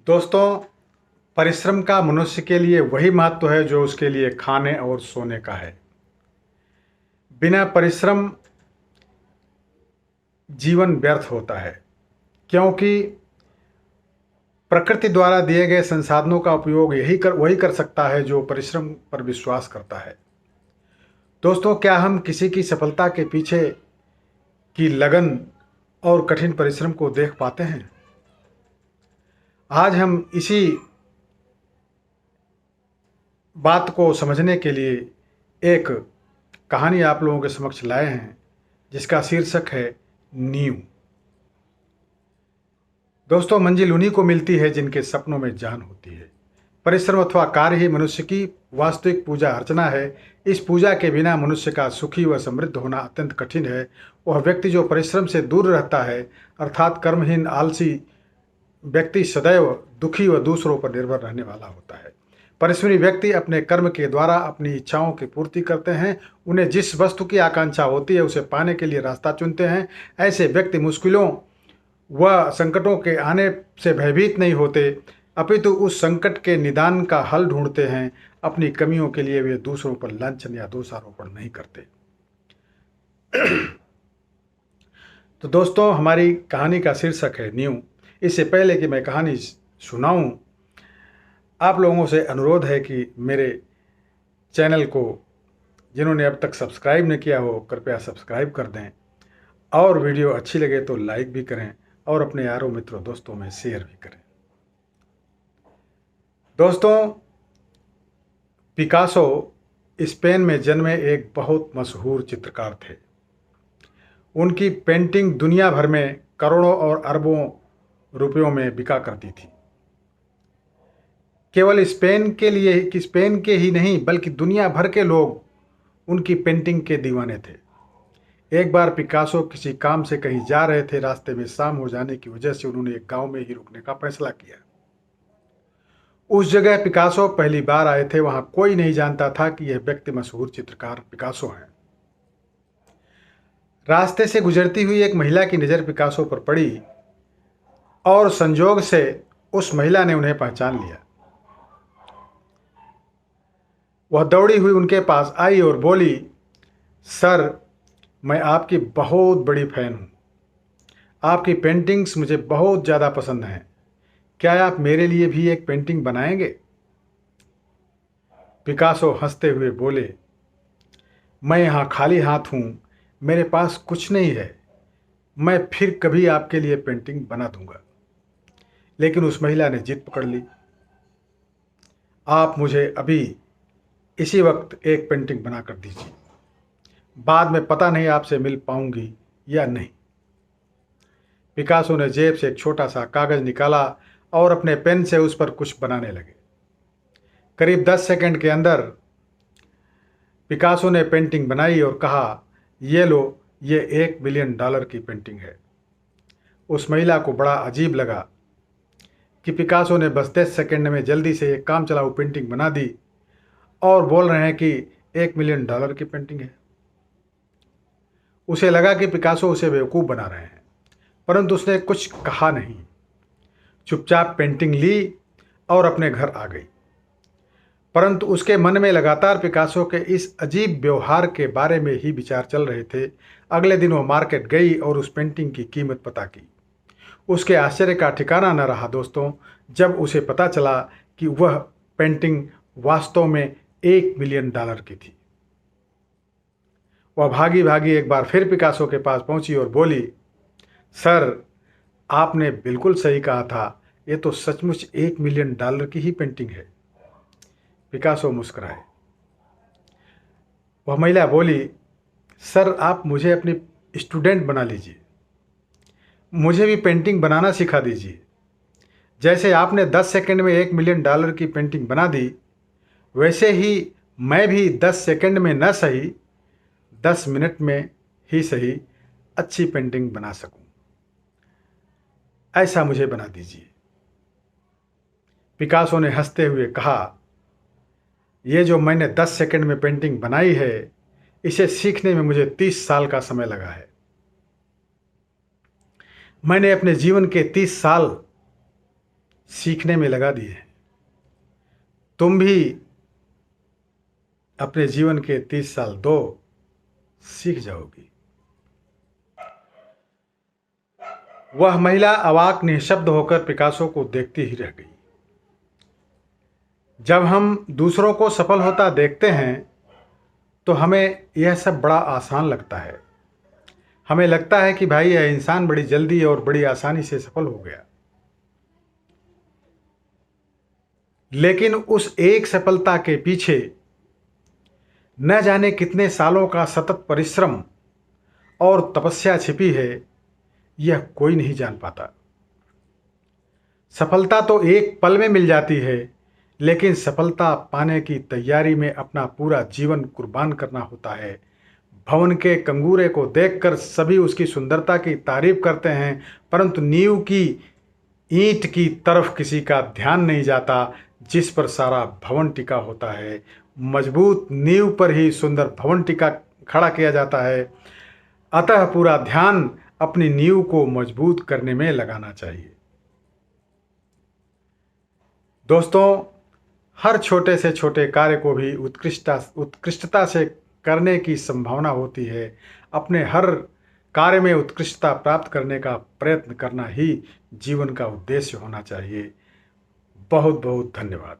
दोस्तों, परिश्रम का मनुष्य के लिए वही महत्व है जो उसके लिए खाने और सोने का है। बिना परिश्रम जीवन व्यर्थ होता है, क्योंकि प्रकृति द्वारा दिए गए संसाधनों का उपयोग वही कर सकता है जो परिश्रम पर विश्वास करता है। दोस्तों, क्या हम किसी की सफलता के पीछे की लगन और कठिन परिश्रम को देख पाते हैं? आज हम इसी बात को समझने के लिए एक कहानी आप लोगों के समक्ष लाए हैं, जिसका शीर्षक है नींव। दोस्तों, मंजिल उन्हीं को मिलती है जिनके सपनों में जान होती है। परिश्रम अथवा कार्य ही मनुष्य की वास्तविक पूजा अर्चना है। इस पूजा के बिना मनुष्य का सुखी व समृद्ध होना अत्यंत कठिन है। वह व्यक्ति जो परिश्रम से दूर रहता है, अर्थात कर्महीन आलसी व्यक्ति, सदैव दुखी व दूसरों पर निर्भर रहने वाला होता है। परिश्रमी व्यक्ति अपने कर्म के द्वारा अपनी इच्छाओं की पूर्ति करते हैं। उन्हें जिस वस्तु की आकांक्षा होती है उसे पाने के लिए रास्ता चुनते हैं। ऐसे व्यक्ति मुश्किलों व संकटों के आने से भयभीत नहीं होते, अपितु उस संकट के निदान का हल ढूंढते हैं। अपनी कमियों के लिए वे दूसरों पर लांछन या दोषारोपण नहीं करते। तो दोस्तों, हमारी कहानी का शीर्षक है नींव। इससे पहले कि मैं कहानी सुनाऊं, आप लोगों से अनुरोध है कि मेरे चैनल को जिन्होंने अब तक सब्सक्राइब नहीं किया हो, कृपया सब्सक्राइब कर दें, और वीडियो अच्छी लगे तो लाइक भी करें और अपने यारों मित्रों दोस्तों में शेयर भी करें। दोस्तों, पिकासो स्पेन में जन्मे एक बहुत मशहूर चित्रकार थे। उनकी पेंटिंग दुनिया भर में करोड़ों और अरबों रुपयों में बिका करती थी। केवल स्पेन के ही नहीं बल्कि दुनिया भर के लोग उनकी पेंटिंग के दीवाने थे। एक बार पिकासो किसी काम से कहीं जा रहे थे। रास्ते में शाम हो जाने की वजह से उन्होंने एक गांव में ही रुकने का फैसला किया। उस जगह पिकासो पहली बार आए थे। वहां कोई नहीं जानता था कि यह व्यक्ति मशहूर चित्रकार पिकासो हैं। रास्ते से गुजरती हुई एक महिला की नज़र पिकासो पर पड़ी और संजोग से उस महिला ने उन्हें पहचान लिया। वह दौड़ी हुई उनके पास आई और बोली, सर, मैं आपकी बहुत बड़ी फैन हूँ। आपकी पेंटिंग्स मुझे बहुत ज़्यादा पसंद हैं। क्या आप मेरे लिए भी एक पेंटिंग बनाएंगे? पिकासो हंसते हुए बोले, मैं यहाँ खाली हाथ हूँ, मेरे पास कुछ नहीं है। मैं फिर कभी आपके लिए पेंटिंग बना दूंगा। लेकिन उस महिला ने जिद पकड़ ली। आप मुझे अभी इसी वक्त एक पेंटिंग बना कर दीजिए। बाद में पता नहीं आपसे मिल पाऊंगी या नहीं। पिकासो ने जेब से एक छोटा सा कागज निकाला और अपने पेन से उस पर कुछ बनाने लगे। करीब 10 सेकंड के अंदर पिकासो ने पेंटिंग बनाई और कहा, ये लो, ये $1 मिलियन की पेंटिंग है। उस महिला को बड़ा अजीब लगा कि पिकासो ने बस 10 सेकंड में जल्दी से एक काम चलाऊ पेंटिंग बना दी और बोल रहे हैं कि $1 मिलियन की पेंटिंग है। उसे लगा कि पिकासो उसे बेवकूफ़ बना रहे हैं, परंतु उसने कुछ कहा नहीं। चुपचाप पेंटिंग ली और अपने घर आ गई। परंतु उसके मन में लगातार पिकासो के इस अजीब व्यवहार के बारे में ही विचार चल रहे थे। अगले दिन वो मार्केट गई और उस पेंटिंग की कीमत पता की। उसके आश्चर्य का ठिकाना न रहा दोस्तों, जब उसे पता चला कि वह पेंटिंग वास्तव में $1 मिलियन की थी। वह भागी भागी एक बार फिर पिकासो के पास पहुंची और बोली, सर, आपने बिल्कुल सही कहा था, ये तो सचमुच $1 मिलियन की ही पेंटिंग है। पिकासो मुस्कुराए। वह महिला बोली, सर, आप मुझे अपनी स्टूडेंट बना लीजिए। मुझे भी पेंटिंग बनाना सिखा दीजिए। जैसे आपने 10 सेकंड में $1 मिलियन की पेंटिंग बना दी, वैसे ही मैं भी 10 सेकंड में न सही 10 मिनट में ही सही अच्छी पेंटिंग बना सकूं। ऐसा मुझे बना दीजिए। पिकासो ने हंसते हुए कहा, ये जो मैंने 10 सेकंड में पेंटिंग बनाई है, इसे सीखने में मुझे 30 साल का समय लगा है। मैंने अपने जीवन के 30 साल सीखने में लगा दिए हैं। तुम भी अपने जीवन के 30 साल दो, सीख जाओगी। वह महिला अवाक निःशब्द होकर पिकासो को देखती ही रह गई। जब हम दूसरों को सफल होता देखते हैं तो हमें यह सब बड़ा आसान लगता है। हमें लगता है कि भाई यह इंसान बड़ी जल्दी और बड़ी आसानी से सफल हो गया। लेकिन उस एक सफलता के पीछे न जाने कितने सालों का सतत परिश्रम और तपस्या छिपी है, यह कोई नहीं जान पाता। सफलता तो एक पल में मिल जाती है, लेकिन सफलता पाने की तैयारी में अपना पूरा जीवन कुर्बान करना होता है। भवन के कंगूरे को देखकर सभी उसकी सुंदरता की तारीफ करते हैं, परंतु नींव की ईंट की तरफ किसी का ध्यान नहीं जाता जिस पर सारा भवन टिका होता है। मजबूत नींव पर ही सुंदर भवन टिका खड़ा किया जाता है। अतः पूरा ध्यान अपनी नींव को मजबूत करने में लगाना चाहिए। दोस्तों, हर छोटे से छोटे कार्य को भी उत्कृष्टता से करने की संभावना होती है। अपने हर कार्य में उत्कृष्टता प्राप्त करने का प्रयत्न करना ही जीवन का उद्देश्य होना चाहिए। बहुत बहुत धन्यवाद।